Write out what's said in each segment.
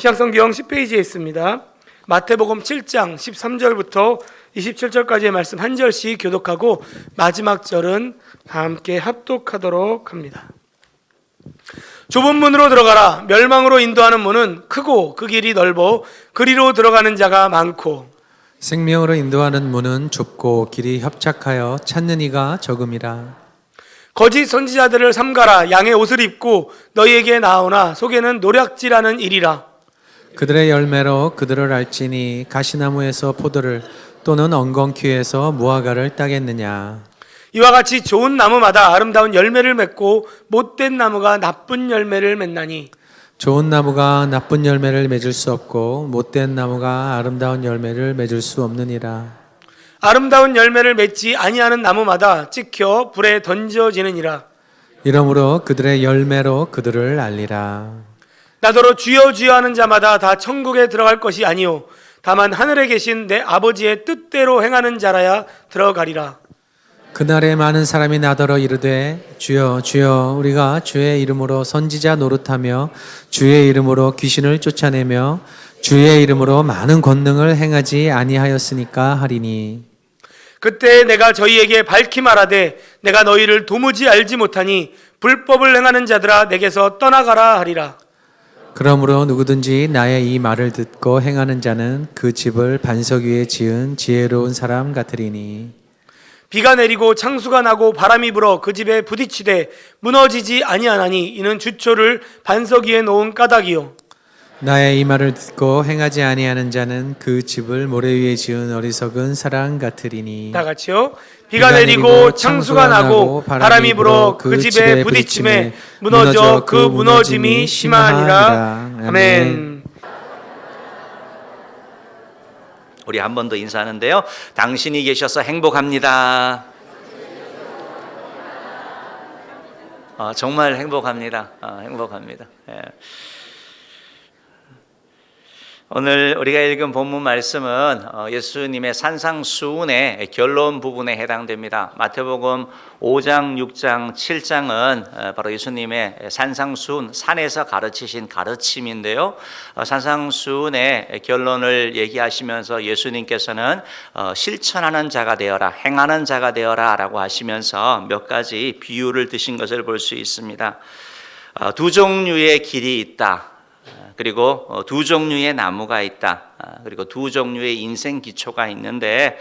신약성경 10페이지에 있습니다. 마태복음 7장 13절부터 27절까지의 말씀 한 절씩 교독하고 마지막 절은 다 함께 합독하도록 합니다. 좁은 문으로 들어가라. 멸망으로 인도하는 문은 크고 그 길이 넓어 그리로 들어가는 자가 많고 생명으로 인도하는 문은 좁고 길이 협착하여 찾는 이가 적음이라. 거짓 선지자들을 삼가라. 양의 옷을 입고 너희에게 나오나 속에는 노략질하는 일이라. 그들의 열매로 그들을 알지니 가시나무에서 포도를 또는 엉겅퀴에서 무화과를 따겠느냐. 이와 같이 좋은 나무마다 아름다운 열매를 맺고 못된 나무가 나쁜 열매를 맺나니 좋은 나무가 나쁜 열매를 맺을 수 없고 못된 나무가 아름다운 열매를 맺을 수 없느니라. 아름다운 열매를 맺지 아니하는 나무마다 찍혀 불에 던져지느니라. 이러므로 그들의 열매로 그들을 알리라. 나더러 주여 주여 하는 자마다 다 천국에 들어갈 것이 아니요 다만 하늘에 계신 내 아버지의 뜻대로 행하는 자라야 들어가리라. 그날에 많은 사람이 나더러 이르되 주여 주여 우리가 주의 이름으로 선지자 노릇하며 주의 이름으로 귀신을 쫓아내며 주의 이름으로 많은 권능을 행하지 아니하였으니까 하리니. 그때 내가 저희에게 밝히 말하되 내가 너희를 도무지 알지 못하니 불법을 행하는 자들아 내게서 떠나가라 하리라. 그러므로 누구든지 나의 이 말을 듣고 행하는 자는 그 집을 반석 위에 지은 지혜로운 사람 같으리니. 비가 내리고 창수가 나고 바람이 불어 그 집에 부딪히되 무너지지 아니하나니 이는 주초를 반석 위에 놓은 까닭이요. 나의 이 말을 듣고 행하지 아니하는 자는 그 집을 모래 위에 지은 어리석은 사람 같으리니. 다 같이요. 비가 내리고 창수가 나고 바람이 불어 그 집에 부딪힘에 무너져 그 무너짐이 심하니라. 아멘. 우리 한 번 더 인사하는데요. 당신이 계셔서 행복합니다. 정말 행복합니다. 행복합니다. 예. 오늘 우리가 읽은 본문 말씀은 예수님의 산상수훈의 결론 부분에 해당됩니다. 마태복음 5장, 6장, 7장은 바로 예수님의 산상수훈, 산에서 가르치신 가르침인데요. 산상수훈의 결론을 얘기하시면서 예수님께서는 실천하는 자가 되어라, 행하는 자가 되어라 라고 하시면서 몇 가지 비유를 드신 것을 볼 수 있습니다. 두 종류의 길이 있다. 그리고 두 종류의 나무가 있다. 그리고 두 종류의 인생 기초가 있는데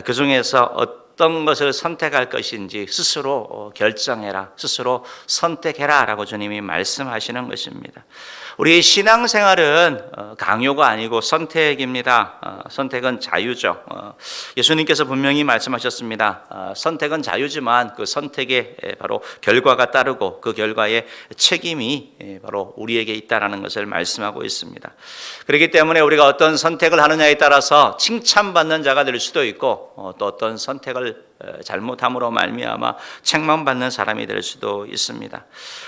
그 중에서 어떤 것을 선택할 것인지 스스로 결정해라. 스스로 선택해라 라고 주님이 말씀하시는 것입니다. 우리 신앙생활은 강요가 아니고 선택입니다. 선택은 자유죠. 예수님께서 분명히 말씀하셨습니다. 선택은 자유지만 그 선택에 바로 결과가 따르고 그 결과에 책임이 바로 우리에게 있다는 것을 말씀하고 있습니다. 그렇기 때문에 우리가 어떤 선택을 하느냐에 따라서 칭찬받는 자가 될 수도 있고 또 어떤 선택을 잘못함으로 말미암아 책망받는 사람이 될 수도 있습니다.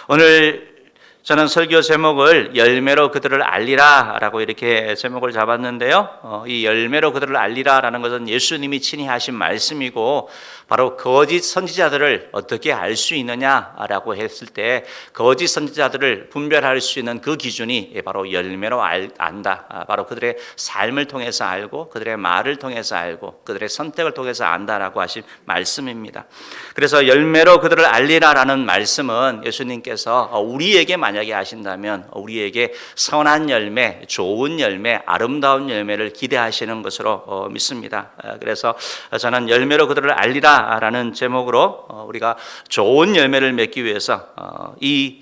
오늘 저는 설교 제목을 열매로 그들을 알리라 라고 이렇게 제목을 잡았는데요. 이 열매로 그들을 알리라 라는 것은 예수님이 친히 하신 말씀이고 바로 거짓 선지자들을 어떻게 알 수 있느냐라고 했을 때 거짓 선지자들을 분별할 수 있는 그 기준이 바로 열매로 안다. 바로 그들의 삶을 통해서 알고 그들의 말을 통해서 알고 그들의 선택을 통해서 안다라고 하신 말씀입니다. 그래서 열매로 그들을 알리라라는 말씀은 예수님께서 우리에게 만약에 하신다면 우리에게 선한 열매, 좋은 열매, 아름다운 열매를 기대하시는 것으로 믿습니다. 그래서 저는 열매로 그들을 알리라라는 제목으로 우리가 좋은 열매를 맺기 위해서 이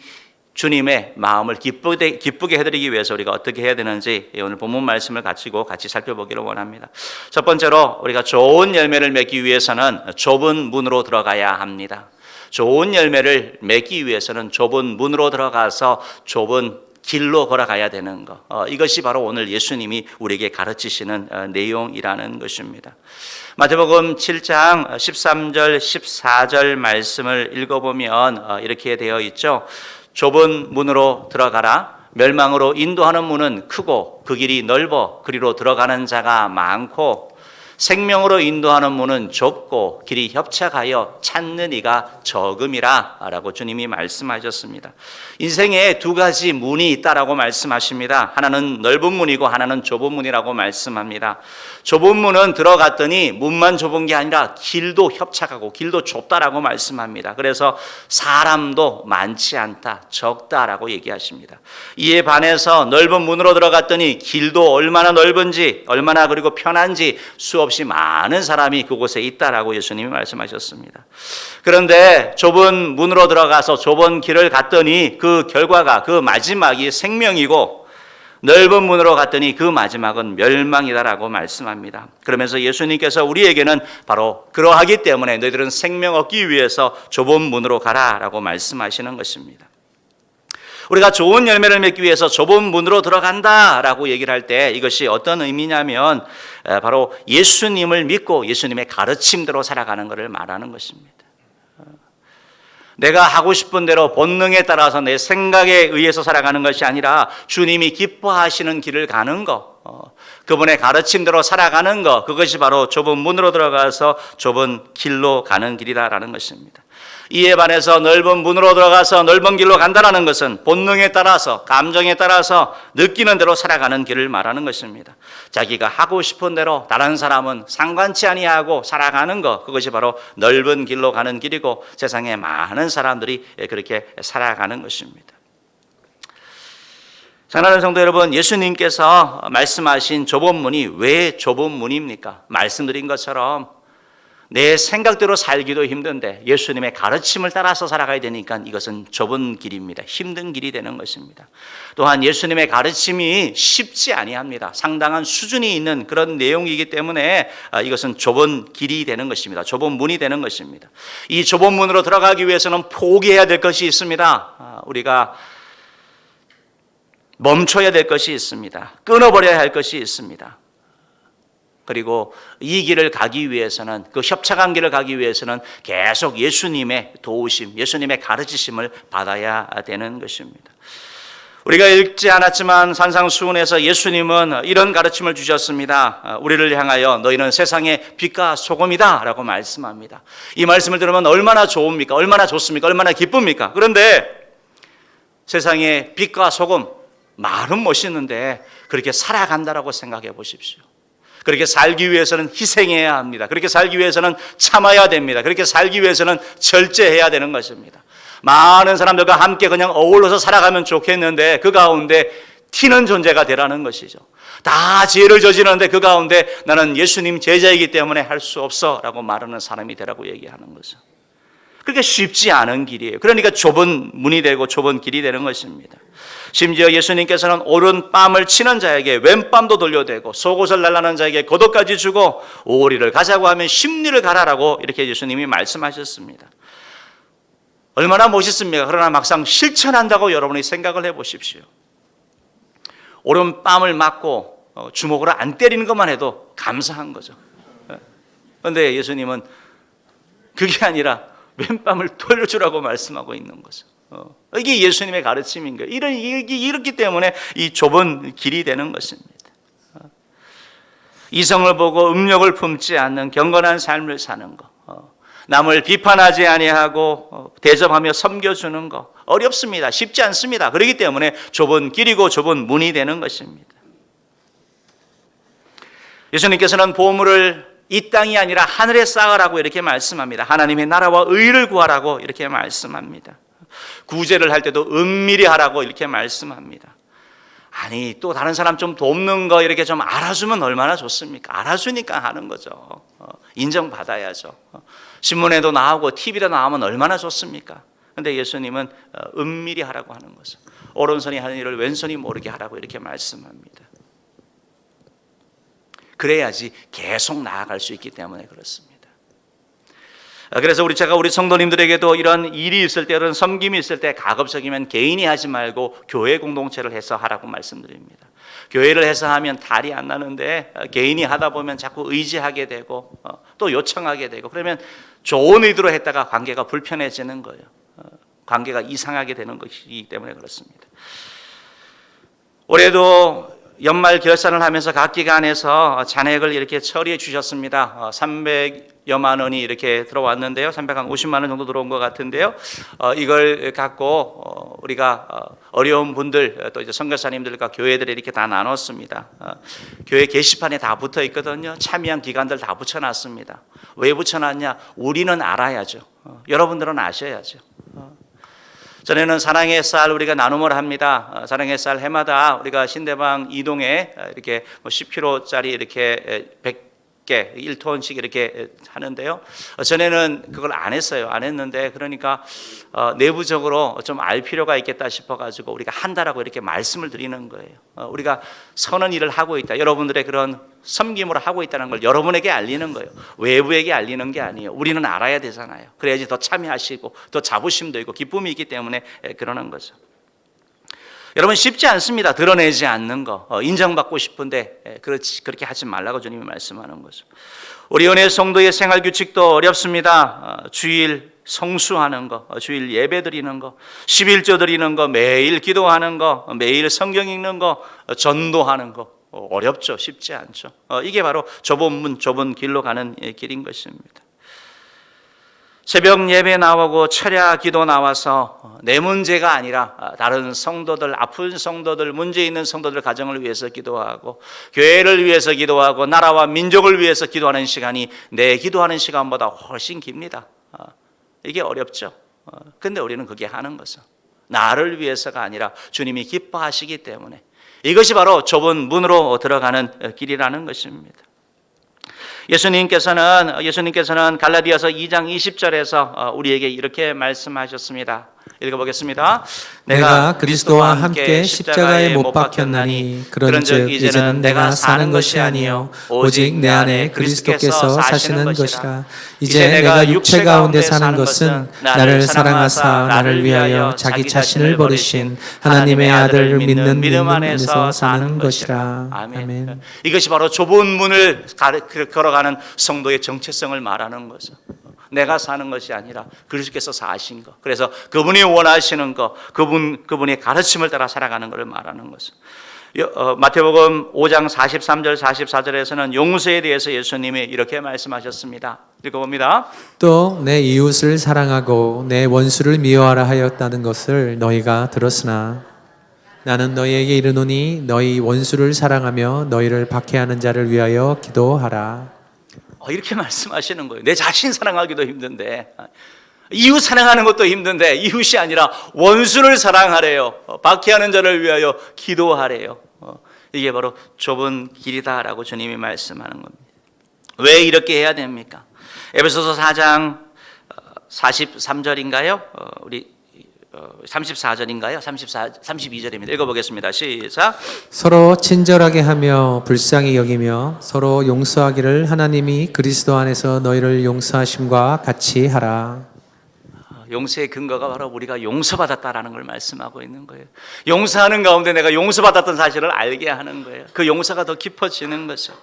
주님의 마음을 기쁘게 해드리기 위해서 우리가 어떻게 해야 되는지 오늘 본문 말씀을 가지고 같이 살펴보기를 원합니다. 첫 번째로 우리가 좋은 열매를 맺기 위해서는 좁은 문으로 들어가야 합니다. 좋은 열매를 맺기 위해서는 좁은 문으로 들어가서 좁은 길로 걸어가야 되는 것. 이것이 바로 오늘 예수님이 우리에게 가르치시는 내용이라는 것입니다. 마태복음 7장 13절 14절 말씀을 읽어보면 이렇게 되어 있죠. 좁은 문으로 들어가라. 멸망으로 인도하는 문은 크고 그 길이 넓어 그리로 들어가는 자가 많고 생명으로 인도하는 문은 좁고 길이 협착하여 찾는 이가 적음이라 라고 주님이 말씀하셨습니다. 인생에 두 가지 문이 있다라고 말씀하십니다. 하나는 넓은 문이고 하나는 좁은 문이라고 말씀합니다. 좁은 문은 들어갔더니 문만 좁은 게 아니라 길도 협착하고 길도 좁다라고 말씀합니다. 그래서 사람도 많지 않다, 적다라고 얘기하십니다. 이에 반해서 넓은 문으로 들어갔더니 길도 얼마나 넓은지, 얼마나 그리고 편한지 수없이 많은 사람이 그곳에 있다라고 예수님이 말씀하셨습니다. 그런데 좁은 문으로 들어가서 좁은 길을 갔더니 그 결과가, 그 마지막이 생명이고, 넓은 문으로 갔더니 그 마지막은 멸망이다라고 말씀합니다. 그러면서 예수님께서 우리에게는 바로 그러하기 때문에 너희들은 생명 얻기 위해서 좁은 문으로 가라라고 말씀하시는 것입니다. 우리가 좋은 열매를 맺기 위해서 좁은 문으로 들어간다라고 얘기를 할 때 이것이 어떤 의미냐면 바로 예수님을 믿고 예수님의 가르침대로 살아가는 것을 말하는 것입니다. 내가 하고 싶은 대로 본능에 따라서 내 생각에 의해서 살아가는 것이 아니라 주님이 기뻐하시는 길을 가는 것, 그분의 가르침대로 살아가는 것, 그것이 바로 좁은 문으로 들어가서 좁은 길로 가는 길이다라는 것입니다. 이에 반해서 넓은 문으로 들어가서 넓은 길로 간다는 것은 본능에 따라서, 감정에 따라서 느끼는 대로 살아가는 길을 말하는 것입니다. 자기가 하고 싶은 대로 다른 사람은 상관치 아니하고 살아가는 것, 그것이 바로 넓은 길로 가는 길이고 세상에 많은 사람들이 그렇게 살아가는 것입니다. 사랑하는 성도 여러분, 예수님께서 말씀하신 좁은 문이 왜 좁은 문입니까? 말씀드린 것처럼 내 생각대로 살기도 힘든데 예수님의 가르침을 따라서 살아가야 되니까 이것은 좁은 길입니다. 힘든 길이 되는 것입니다. 또한 예수님의 가르침이 쉽지 아니합니다. 상당한 수준이 있는 그런 내용이기 때문에 이것은 좁은 길이 되는 것입니다. 좁은 문이 되는 것입니다. 이 좁은 문으로 들어가기 위해서는 포기해야 될 것이 있습니다. 우리가 멈춰야 될 것이 있습니다. 끊어버려야 할 것이 있습니다. 그리고 이 길을 가기 위해서는, 그 협착한 길을 가기 위해서는 계속 예수님의 도우심, 예수님의 가르치심을 받아야 되는 것입니다. 우리가 읽지 않았지만 산상수훈에서 예수님은 이런 가르침을 주셨습니다. 우리를 향하여 너희는 세상의 빛과 소금이다 라고 말씀합니다. 이 말씀을 들으면 얼마나 좋습니까? 얼마나 좋습니까? 얼마나 기쁩니까? 그런데 세상의 빛과 소금, 말은 멋있는데 그렇게 살아간다라고 생각해 보십시오. 그렇게 살기 위해서는 희생해야 합니다. 그렇게 살기 위해서는 참아야 됩니다. 그렇게 살기 위해서는 절제해야 되는 것입니다. 많은 사람들과 함께 그냥 어울러서 살아가면 좋겠는데 그 가운데 튀는 존재가 되라는 것이죠. 다 죄를 저지르는데 그 가운데 나는 예수님 제자이기 때문에 할 수 없어 라고 말하는 사람이 되라고 얘기하는 거죠. 그렇게 쉽지 않은 길이에요. 그러니까 좁은 문이 되고 좁은 길이 되는 것입니다. 심지어 예수님께서는 오른뺨을 치는 자에게 왼뺨도 돌려대고 속옷을 날라는 자에게 겉옷까지 주고 오리를 가자고 하면 십리를 가라라고 이렇게 예수님이 말씀하셨습니다. 얼마나 멋있습니까? 그러나 막상 실천한다고 여러분이 생각을 해보십시오. 오른뺨을 맞고 주먹으로 안 때리는 것만 해도 감사한 거죠. 그런데 예수님은 그게 아니라 왼뺨을 돌려주라고 말씀하고 있는 거죠. 이게 예수님의 가르침인 거예요. 이렇기 때문에 이 좁은 길이 되는 것입니다. 이성을 보고 음욕을 품지 않는 경건한 삶을 사는 것, 남을 비판하지 아니하고 대접하며 섬겨주는 것, 어렵습니다. 쉽지 않습니다. 그렇기 때문에 좁은 길이고 좁은 문이 되는 것입니다. 예수님께서는 보물을 이 땅이 아니라 하늘에 쌓으라고 이렇게 말씀합니다. 하나님의 나라와 의를 구하라고 이렇게 말씀합니다. 구제를 할 때도 은밀히 하라고 이렇게 말씀합니다. 아니, 또 다른 사람 좀 돕는 거 이렇게 좀 알아주면 얼마나 좋습니까? 알아주니까 하는 거죠. 인정받아야죠. 신문에도 나오고 TV도 나오면 얼마나 좋습니까? 그런데 예수님은 은밀히 하라고 하는 거죠. 오른손이 하는 일을 왼손이 모르게 하라고 이렇게 말씀합니다. 그래야지 계속 나아갈 수 있기 때문에 그렇습니다. 그래서 제가 우리 성도님들에게도 이런 일이 있을 때, 이런 섬김이 있을 때 가급적이면 개인이 하지 말고 교회 공동체를 해서 하라고 말씀드립니다. 교회를 해서 하면 탈이 안 나는데 개인이 하다 보면 자꾸 의지하게 되고 또 요청하게 되고 그러면 좋은 의도로 했다가 관계가 불편해지는 거예요. 관계가 이상하게 되는 것이기 때문에 그렇습니다. 올해도 연말 결산을 하면서 각 기관에서 잔액을 이렇게 처리해 주셨습니다. 300여만 원이 이렇게 들어왔는데요. 350만 원 정도 들어온 것 같은데요. 이걸 갖고 우리가 어려운 분들 또 이제 선교사님들과 교회들이 이렇게 다 나눴습니다. 교회 게시판에 다 붙어 있거든요. 참여한 기관들 다 붙여놨습니다. 왜 붙여놨냐? 우리는 알아야죠. 여러분들은 아셔야죠. 전에는 사랑의 쌀 우리가 나눔을 합니다. 사랑의 쌀 해마다 우리가 신대방 이동에 이렇게 10kg짜리 이렇게 100개 1톤씩 이렇게 하는데요. 전에는 그걸 안 했어요. 안 했는데 그러니까 내부적으로 좀 알 필요가 있겠다 싶어가지고 우리가 한다라고 이렇게 말씀을 드리는 거예요. 우리가 선한 일을 하고 있다. 여러분들의 그런 섬김으로 하고 있다는 걸 여러분에게 알리는 거예요. 외부에게 알리는 게 아니에요. 우리는 알아야 되잖아요. 그래야지 더 참여하시고 더 자부심도 있고 기쁨이 있기 때문에 그러는 거죠. 여러분 쉽지 않습니다. 드러내지 않는 거. 인정받고 싶은데 그렇게 하지 말라고 주님이 말씀하는 거죠. 우리 은혜 성도의 생활 규칙도 어렵습니다. 주일 성수하는 거, 주일 예배 드리는 거, 11조 드리는 거, 매일 기도하는 거, 매일 성경 읽는 거, 전도하는 거 어렵죠. 쉽지 않죠. 이게 바로 좁은 문, 좁은 길로 가는 길인 것입니다. 새벽 예배 나오고 철야 기도 나와서 내 문제가 아니라 다른 성도들, 아픈 성도들, 문제 있는 성도들 가정을 위해서 기도하고 교회를 위해서 기도하고 나라와 민족을 위해서 기도하는 시간이 내 기도하는 시간보다 훨씬 깁니다. 이게 어렵죠. 근데 우리는 그게 하는 거죠. 나를 위해서가 아니라 주님이 기뻐하시기 때문에 이것이 바로 좁은 문으로 들어가는 길이라는 것입니다. 예수님께서는 갈라디아서 2장 20절에서 우리에게 이렇게 말씀하셨습니다. 읽어보겠습니다. 내가 그리스도와 함께 십자가에 못 박혔나니 그런즉 이제는 내가 사는 것이 아니요 오직 내 안에 그리스도께서 사시는 것이라. 이제 내가 육체 가운데 사는 것은 나를 사랑하사 나를 위하여 자기 자신을 버리신 하나님의 아들을 믿는 믿음 안에서 사는 것이라. 아멘. 이것이 바로 좁은 문을 걸어가는 성도의 정체성을 말하는 거죠. 내가 사는 것이 아니라 그리스도께서 사신 것. 그래서 그분이 원하시는 것, 그분의 가르침을 따라 살아가는 것을 말하는 것은. 마태복음 5장 43절 44절에서는 용서에 대해서 예수님이 이렇게 말씀하셨습니다. 읽어봅니다. 또 내 이웃을 사랑하고 내 원수를 미워하라 하였다는 것을 너희가 들었으나 나는 너희에게 이르노니 너희 원수를 사랑하며 너희를 박해하는 자를 위하여 기도하라. 이렇게 말씀하시는 거예요. 내 자신 사랑하기도 힘든데 이웃 사랑하는 것도 힘든데 이웃이 아니라 원수를 사랑하래요. 박해하는 자를 위하여 기도하래요. 이게 바로 좁은 길이다라고 주님이 말씀하는 겁니다. 왜 이렇게 해야 됩니까? 에베소서 4장 43절인가요? 우리 34절인가요? 32절입니다. 읽어보겠습니다. 시작. 서로 친절하게 하며 불쌍히 여기며 서로 용서하기를 하나님이 그리스도 안에서 너희를 용서하심과 같이 하라. 용서의 근거가 바로 우리가 용서받았다라는 걸 말씀하고 있는 거예요. 용서하는 가운데 내가 용서받았던 사실을 알게 하는 거예요. 그 용서가 더 깊어지는 거죠.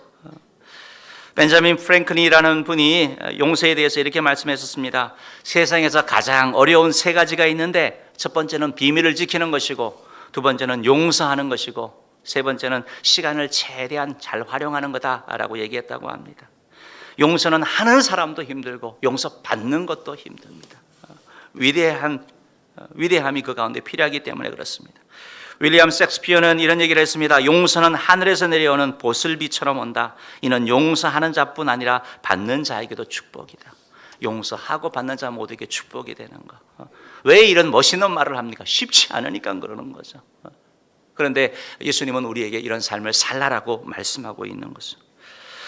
벤자민 프랭클린이라는 분이 용서에 대해서 이렇게 말씀했었습니다. 세상에서 가장 어려운 세 가지가 있는데 첫 번째는 비밀을 지키는 것이고 두 번째는 용서하는 것이고 세 번째는 시간을 최대한 잘 활용하는 거다라고 얘기했다고 합니다. 용서는 하는 사람도 힘들고 용서받는 것도 힘듭니다. 위대함이 그 가운데 필요하기 때문에 그렇습니다. 윌리엄 섹스피어는 이런 얘기를 했습니다. 용서는 하늘에서 내려오는 보슬비처럼 온다. 이는 용서하는 자뿐 아니라 받는 자에게도 축복이다. 용서하고 받는 자 모두에게 축복이 되는 거. 왜 이런 멋있는 말을 합니까? 쉽지 않으니까 그러는 거죠. 그런데 예수님은 우리에게 이런 삶을 살라라고 말씀하고 있는 거죠.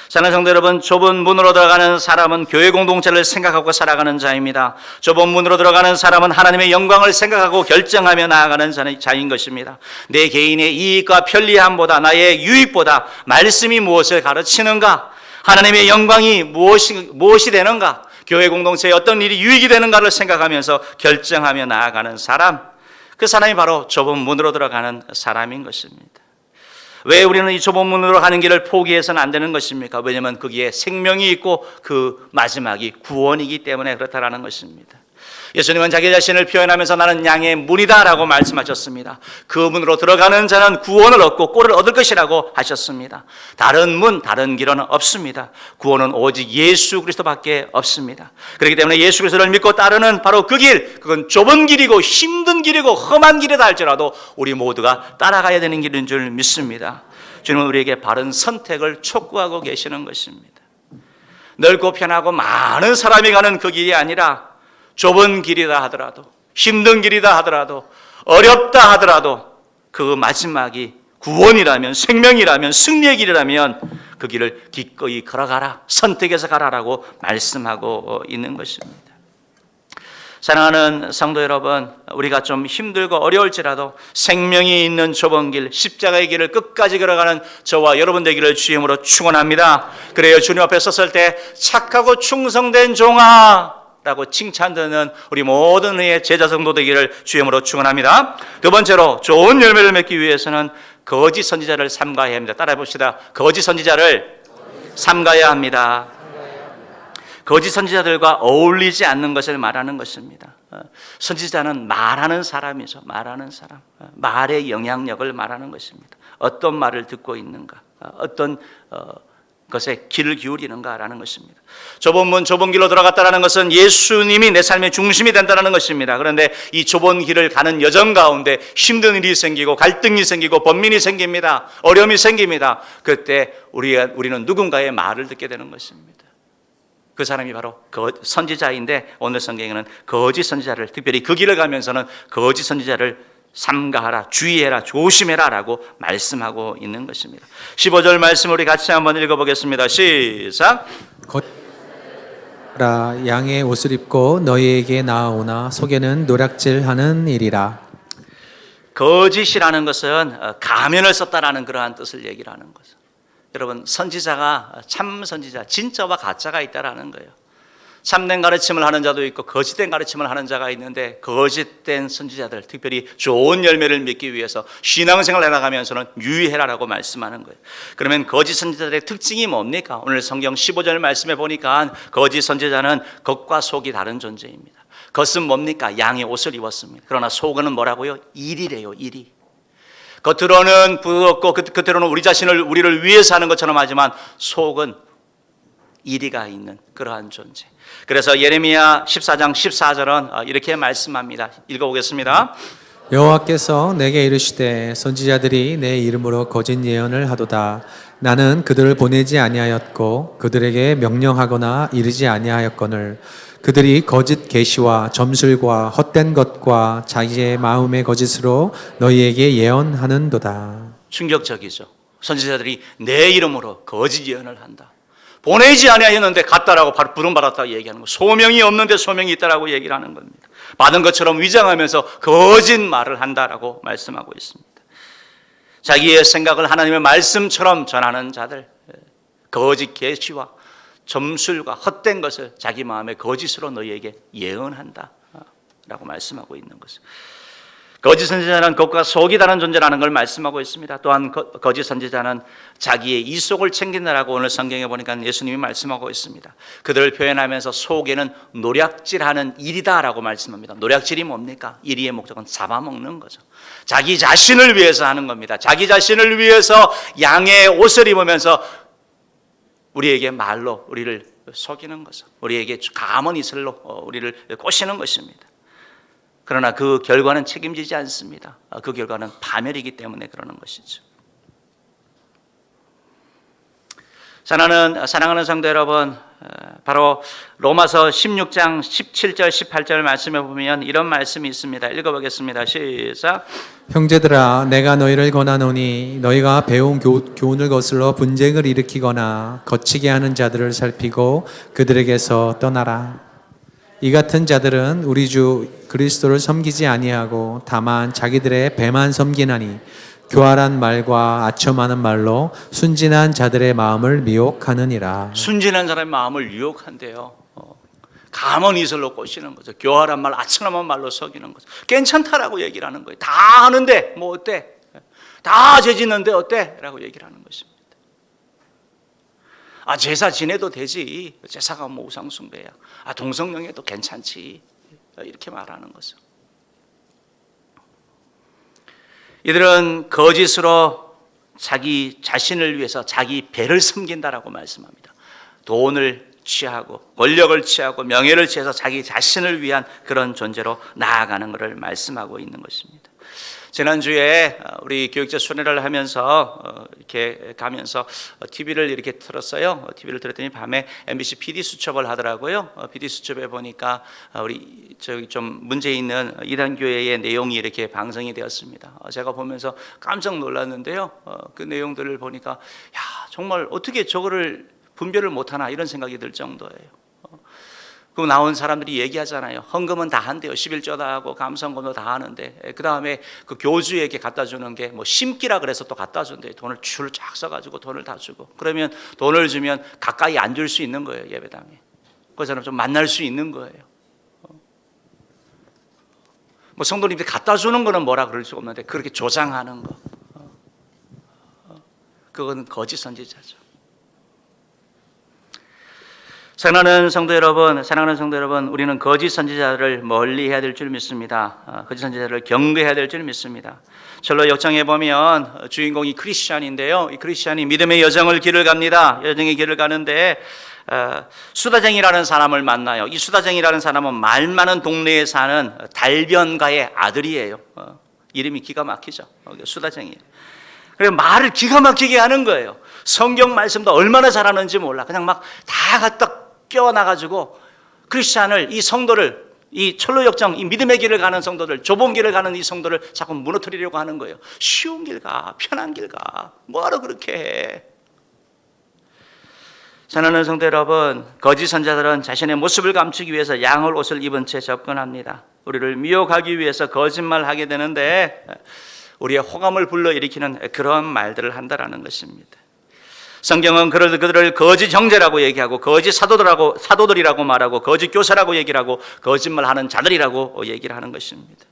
사랑하는 성도 여러분, 좁은 문으로 들어가는 사람은 교회 공동체를 생각하고 살아가는 자입니다. 좁은 문으로 들어가는 사람은 하나님의 영광을 생각하고 결정하며 나아가는 자인 것입니다. 내 개인의 이익과 편리함보다 나의 유익보다 말씀이 무엇을 가르치는가, 하나님의 영광이 무엇이 되는가, 교회 공동체에 어떤 일이 유익이 되는가를 생각하면서 결정하며 나아가는 사람, 그 사람이 바로 좁은 문으로 들어가는 사람인 것입니다. 왜 우리는 이 좁은 문으로 가는 길을 포기해서는 안 되는 것입니까? 왜냐하면 거기에 생명이 있고 그 마지막이 구원이기 때문에 그렇다라는 것입니다. 예수님은 자기 자신을 표현하면서 나는 양의 문이다라고 말씀하셨습니다. 그 문으로 들어가는 자는 구원을 얻고 꼴을 얻을 것이라고 하셨습니다. 다른 문, 다른 길은 없습니다. 구원은 오직 예수 그리스도밖에 없습니다. 그렇기 때문에 예수 그리스도를 믿고 따르는 바로 그 길, 그건 좁은 길이고 힘든 길이고 험한 길이다 할지라도 우리 모두가 따라가야 되는 길인 줄 믿습니다. 주님은 우리에게 바른 선택을 촉구하고 계시는 것입니다. 넓고 편하고 많은 사람이 가는 그 길이 아니라 좁은 길이다 하더라도, 힘든 길이다 하더라도, 어렵다 하더라도 그 마지막이 구원이라면, 생명이라면, 승리의 길이라면 그 길을 기꺼이 걸어가라, 선택해서 가라라고 말씀하고 있는 것입니다. 사랑하는 성도 여러분, 우리가 좀 힘들고 어려울지라도 생명이 있는 좁은 길, 십자가의 길을 끝까지 걸어가는 저와 여러분 되기를 주임으로 축원합니다. 그래요, 주님 앞에 섰을 때 착하고 충성된 종아 라고 칭찬 듣는 우리 모든 의의 제자 성도 되기를 주임으로 축원합니다. 두 번째로 좋은 열매를 맺기 위해서는 거짓 선지자를 삼가야 합니다. 따라해 봅시다. 거짓 선지자를 삼가야 합니다. 거짓 선지자들과 어울리지 않는 것을 말하는 것입니다. 선지자는 말하는 사람이죠. 말하는 사람. 말의 영향력을 말하는 것입니다. 어떤 말을 듣고 있는가, 어떤 것에 귀를 기울이는가라는 것입니다. 좁은 문, 좁은 길로 들어갔다는 것은 예수님이 내 삶의 중심이 된다는 것입니다. 그런데 이 좁은 길을 가는 여정 가운데 힘든 일이 생기고 갈등이 생기고 번민이 생깁니다. 어려움이 생깁니다. 그때 우리는 누군가의 말을 듣게 되는 것입니다. 그 사람이 바로 선지자인데 오늘 성경에는 거짓 선지자를, 특별히 그 길을 가면서는 거짓 선지자를 삼가하라, 주의해라, 조심해라 라고 말씀하고 있는 것입니다. 15절 말씀 우리 같이 한번 읽어보겠습니다. 시작. 양의 옷을 입고 너희에게 나아오나 속에는 노략질하는 일이라. 거짓이라는 것은 가면을 썼다라는 그러한 뜻을 얘기를 하는 거죠. 여러분, 선지자가 참 선지자, 진짜와 가짜가 있다라는 거예요. 참된 가르침을 하는 자도 있고 거짓된 가르침을 하는 자가 있는데, 거짓된 선지자들, 특별히 좋은 열매를 맺기 위해서 신앙생활을 해나가면서는 유의해라라고 말씀하는 거예요. 그러면 거짓 선지자들의 특징이 뭡니까? 오늘 성경 15절 말씀에 보니까 거짓 선지자는 겉과 속이 다른 존재입니다. 겉은 뭡니까? 양의 옷을 입었습니다. 그러나 속은 뭐라고요? 일이래요, 일이. 겉으로는 부었고 겉으로는 우리를 위해서 하는 것처럼 하지만 속은 이리가 있는 그러한 존재. 그래서 예레미야 14장 14절은 이렇게 말씀합니다. 읽어보겠습니다. 여호와께서 내게 이르시되 선지자들이 내 이름으로 거짓 예언을 하도다. 나는 그들을 보내지 아니하였고 그들에게 명령하거나 이르지 아니하였거늘 그들이 거짓 계시와 점술과 헛된 것과 자기의 마음의 거짓으로 너희에게 예언하는도다. 충격적이죠. 선지자들이 내 이름으로 거짓 예언을 한다. 보내지 아니하였는데 갔다라고 부름받았다고 얘기하는 거. 소명이 없는데 소명이 있다라고 얘기를 하는 겁니다. 받은 것처럼 위장하면서 거짓말을 한다라고 말씀하고 있습니다. 자기의 생각을 하나님의 말씀처럼 전하는 자들, 거짓 계시와 점술과 헛된 것을 자기 마음의 거짓으로 너희에게 예언한다 라고 말씀하고 있는 것입니다. 거짓 선지자는 겉과 속이 다른 존재라는 걸 말씀하고 있습니다. 또한 거짓 선지자는 자기의 이속을 챙긴다라고 오늘 성경에 보니까 예수님이 말씀하고 있습니다. 그들을 표현하면서 속에는 노략질하는 일이다라고 말씀합니다. 노략질이 뭡니까? 일의 목적은 잡아먹는 거죠. 자기 자신을 위해서 하는 겁니다. 자기 자신을 위해서 양의 옷을 입으면서 우리에게 말로 우리를 속이는 거죠. 우리에게 감언 이슬로 우리를 꼬시는 것입니다. 그러나 그 결과는 책임지지 않습니다. 그 결과는 파멸이기 때문에 그러는 것이죠. 사랑하는 성도 여러분, 바로 로마서 16장 17절 18절 말씀에 보면 이런 말씀이 있습니다. 읽어보겠습니다. 시작. 형제들아 내가 너희를 권하노니 너희가 배운 교훈을 거슬러 분쟁을 일으키거나 거치게 하는 자들을 살피고 그들에게서 떠나라. 이 같은 자들은 우리 주 그리스도를 섬기지 아니하고 다만 자기들의 배만 섬기나니 교활한 말과 아첨하는 말로 순진한 자들의 마음을 미혹하느니라. 순진한 사람의 마음을 유혹한대요. 감언 이슬로 꼬시는 거죠. 교활한 말, 아첨한 말로 속이는 거죠. 괜찮다라고 얘기를 하는 거예요. 다 하는데 뭐 어때? 다 죄 짓는데 어때? 라고 얘기를 하는 것입니다. 제사 지내도 되지. 제사가 뭐 우상숭배야. 동성령해도 괜찮지. 이렇게 말하는 거죠. 이들은 거짓으로 자기 자신을 위해서 자기 배를 섬긴다라고 말씀합니다. 돈을 취하고 권력을 취하고 명예를 취해서 자기 자신을 위한 그런 존재로 나아가는 것을 말씀하고 있는 것입니다. 지난주에 우리 교육자 순회를 하면서 이렇게 가면서 TV를 이렇게 틀었어요. TV를 틀었더니 밤에 MBC PD 수첩을 하더라고요. PD 수첩에 보니까 우리 저기 좀 문제 있는 이단 교회의 내용이 이렇게 방송이 되었습니다. 제가 보면서 깜짝 놀랐는데요. 그 내용들을 보니까 야, 정말 어떻게 저거를 분별을 못하나 이런 생각이 들 정도예요. 그 나온 사람들이 얘기하잖아요. 헌금은 다 한대요. 11조 다 하고 감성금도 다 하는데 그 다음에 그 교주에게 갖다 주는 게 뭐 심기라 그래서 또 갖다 준대요. 돈을 줄을 쫙 써가지고 돈을 다 주고 그러면 돈을 주면 가까이 앉을 수 있는 거예요. 예배당에. 그 사람 좀 만날 수 있는 거예요. 뭐 성도님들이 갖다 주는 거는 뭐라 그럴 수 없는데 그렇게 조장하는 거 그건 거짓 선지자죠. 사랑하는 성도 여러분, 우리는 거짓 선지자를 멀리 해야 될 줄 믿습니다. 거짓 선지자를 경계해야 될 줄 믿습니다. 철로 역정에 보면 주인공이 크리스찬인데요. 이 크리스찬이 믿음의 여정의 길을 갑니다. 여정의 길을 가는데 수다쟁이라는 사람을 만나요. 이 수다쟁이라는 사람은 말 많은 동네에 사는 달변가의 아들이에요. 이름이 기가 막히죠. 수다쟁이. 그래서 말을 기가 막히게 하는 거예요. 성경 말씀도 얼마나 잘하는지 몰라. 그냥 막 다 갖다 껴나가지고 크리스찬을, 이 성도를, 이 철로역정, 이 믿음의 길을 가는 성도들, 좁은 길을 가는 이 성도를 자꾸 무너뜨리려고 하는 거예요. 쉬운 길 가, 편한 길 가. 뭐하러 그렇게 해? 사랑하는 성도 여러분, 거짓 선지자들은 자신의 모습을 감추기 위해서 양을 옷을 입은 채 접근합니다. 우리를 미혹하기 위해서 거짓말하게 되는데 우리의 호감을 불러일으키는 그런 말들을 한다라는 것입니다. 성경은 그들을 거짓 형제라고 얘기하고 거짓 사도들이라고 말하고 거짓 교사라고 얘기를 하고 거짓말하는 자들이라고 얘기를 하는 것입니다.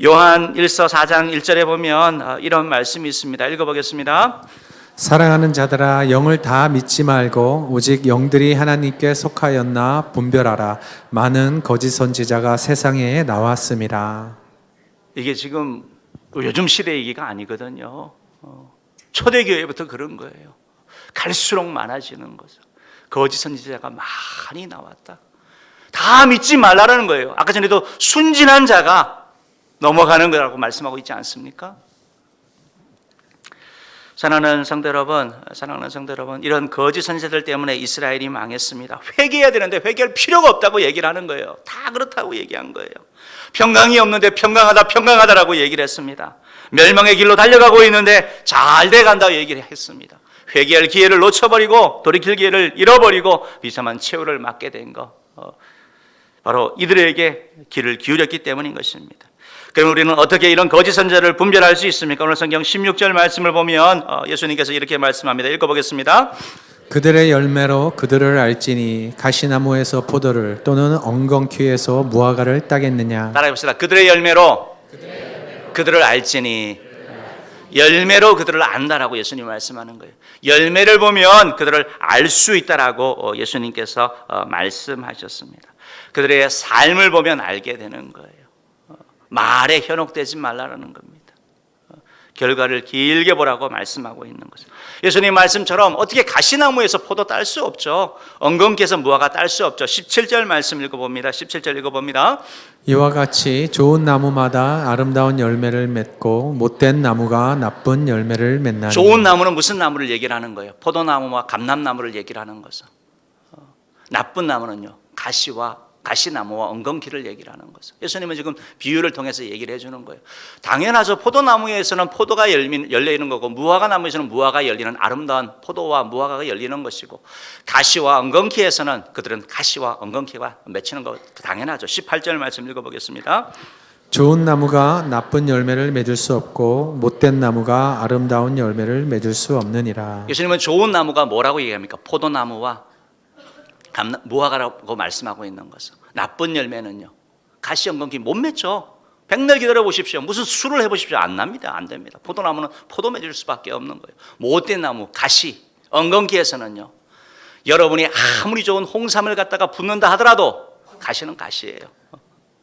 요한 1서 4장 1절에 보면 이런 말씀이 있습니다. 읽어보겠습니다. 사랑하는 자들아 영을 다 믿지 말고 오직 영들이 하나님께 속하였나 분별하라. 많은 거짓 선지자가 세상에 나왔음이라. 이게 지금 요즘 시대 얘기가 아니거든요. 초대교회부터 그런 거예요. 갈수록 많아지는 거죠. 거짓 선지자가 많이 나왔다. 다 믿지 말라는 거예요. 아까 전에도 순진한 자가 넘어가는 거라고 말씀하고 있지 않습니까? 사랑하는 성도 여러분, 이런 거짓 선지자들 때문에 이스라엘이 망했습니다. 회개해야 되는데 회개할 필요가 없다고 얘기를 하는 거예요. 다 그렇다고 얘기한 거예요. 평강이 없는데 평강하다라고 얘기를 했습니다. 멸망의 길로 달려가고 있는데 잘 돼간다고 얘기를 했습니다. 회개할 기회를 놓쳐버리고 돌이킬 기회를 잃어버리고 비참한 최후를 맞게 된 거, 바로 이들에게 귀를 기울였기 때문인 것입니다. 그럼 우리는 어떻게 이런 거짓 선지자를 분별할 수 있습니까? 오늘 성경 16절 말씀을 보면 예수님께서 이렇게 말씀합니다. 읽어보겠습니다. 그들의 열매로 그들을 알지니 가시나무에서 포도를 또는 엉겅퀴에서 무화과를 따겠느냐. 따라해봅시다. 그들의 열매로 그들을 알지니. 열매로 그들을 안다라고 예수님 말씀하는 거예요. 열매를 보면 그들을 알 수 있다라고 예수님께서 말씀하셨습니다. 그들의 삶을 보면 알게 되는 거예요. 말에 현혹되지 말라는 겁니다. 결과를 길게 보라고 말씀하고 있는 거죠. 예수님 말씀처럼 어떻게 가시나무에서 포도 딸 수 없죠. 엉겅퀴에서 무화과 딸 수 없죠. 17절 말씀 읽어봅니다. 17절 읽어봅니다. 이와 같이 좋은 나무마다 아름다운 열매를 맺고 못된 나무가 나쁜 열매를 맺나니. 좋은 나무는 무슨 나무를 얘기를 하는 거예요? 포도나무와 감람나무를 얘기를 하는 거죠. 나쁜 나무는요, 가시나무와 엉겅퀴를 얘기를 하는 거죠. 예수님은 지금 비유를 통해서 얘기를 해주는 거예요. 당연하죠. 포도나무에서는 포도가 열리는 거고 무화과 나무에서는 무화과가 열리는 아름다운 포도와 무화과가 열리는 것이고 가시와 엉겅퀴에서는 그들은 가시와 엉겅퀴가 맺히는 거 당연하죠. 18절 말씀 읽어보겠습니다. 좋은 나무가 나쁜 열매를 맺을 수 없고 못된 나무가 아름다운 열매를 맺을 수 없느니라. 예수님은 좋은 나무가 뭐라고 얘기합니까? 포도나무와 무화과라고 말씀하고 있는 것은. 나쁜 열매는요, 가시 엉겅퀴 못 맺죠. 백날 기다려 보십시오. 무슨 수를 해보십시오. 안 납니다. 안 됩니다. 포도나무는 포도 맺을 수밖에 없는 거예요. 못된 나무, 가시, 엉겅퀴에서는요, 여러분이 아무리 좋은 홍삼을 갖다가 붓는다 하더라도 가시는 가시예요.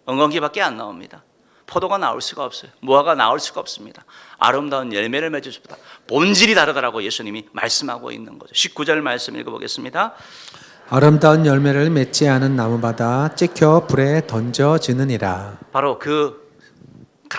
엉겅퀴밖에 안 나옵니다. 포도가 나올 수가 없어요. 무화과 나올 수가 없습니다. 아름다운 열매를 맺을 수보다 본질이 다르다라고 예수님이 말씀하고 있는 거죠. 19절 말씀 읽어보겠습니다. 아름다운 열매를 맺지 않은 나무마다 찍혀 불에 던져지느니라. 바로 그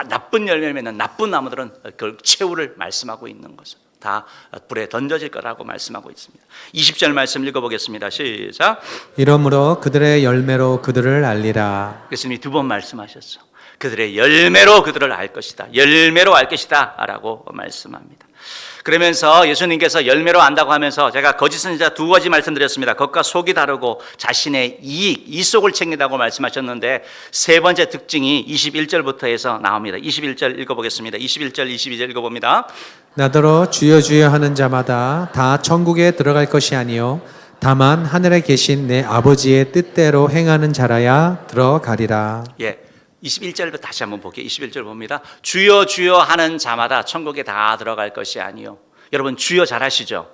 나쁜 열매를 맺는 나쁜 나무들은 그 최후를 말씀하고 있는 거죠. 다 불에 던져질 거라고 말씀하고 있습니다. 20절 말씀 읽어보겠습니다. 시작. 이러므로 그들의 열매로 그들을 알리라. 예수님이 두 번 말씀하셨죠. 그들의 열매로 그들을 알 것이다. 열매로 알 것이다 라고 말씀합니다. 그러면서 예수님께서 열매로 안다고 하면서 제가 거짓 선지자 두 가지 말씀드렸습니다. 겉과 속이 다르고 자신의 이 속을 챙긴다고 말씀하셨는데 세 번째 특징이 21절부터 해서 나옵니다. 21절 읽어보겠습니다. 21절 22절 읽어봅니다. 나더러 주여 주여 하는 자마다 다 천국에 들어갈 것이 아니요 다만 하늘에 계신 내 아버지의 뜻대로 행하는 자라야 들어가리라. 예. 21절부터 다시 한번 볼게요. 21절 봅니다. 주여 주여 하는 자마다 천국에 다 들어갈 것이 아니요. 여러분 주여 잘 아시죠?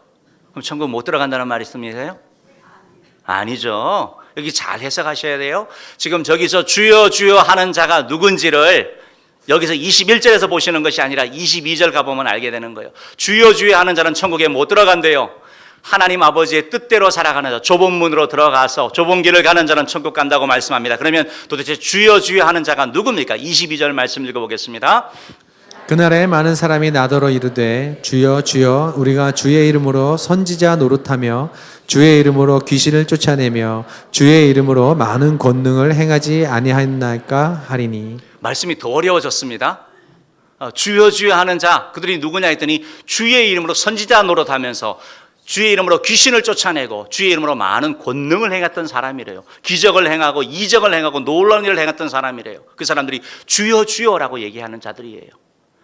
그럼 천국 못 들어간다는 말이 있습니까요? 아니죠. 여기 잘 해석하셔야 돼요. 지금 저기서 주여 주여 하는 자가 누군지를 여기서 21절에서 보시는 것이 아니라 22절 가보면 알게 되는 거예요. 주여 주여 하는 자는 천국에 못 들어간대요. 하나님 아버지의 뜻대로 살아가는 자, 좁은 문으로 들어가서 좁은 길을 가는 자는 천국 간다고 말씀합니다. 그러면 도대체 주여 주여 하는 자가 누굽니까? 22절 말씀 읽어보겠습니다. 그날에 많은 사람이 나더러 이르되 주여 주여 우리가 주의 이름으로 선지자 노릇하며 주의 이름으로 귀신을 쫓아내며 주의 이름으로 많은 권능을 행하지 아니하였나이까 하리니. 말씀이 더 어려워졌습니다. 주여 주여 하는 자 그들이 누구냐 했더니 주의 이름으로 선지자 노릇하면서 주의 이름으로 귀신을 쫓아내고 주의 이름으로 많은 권능을 행했던 사람이래요. 기적을 행하고 이적을 행하고 놀라운 일을 행했던 사람이래요. 그 사람들이 주여 주여라고 얘기하는 자들이에요.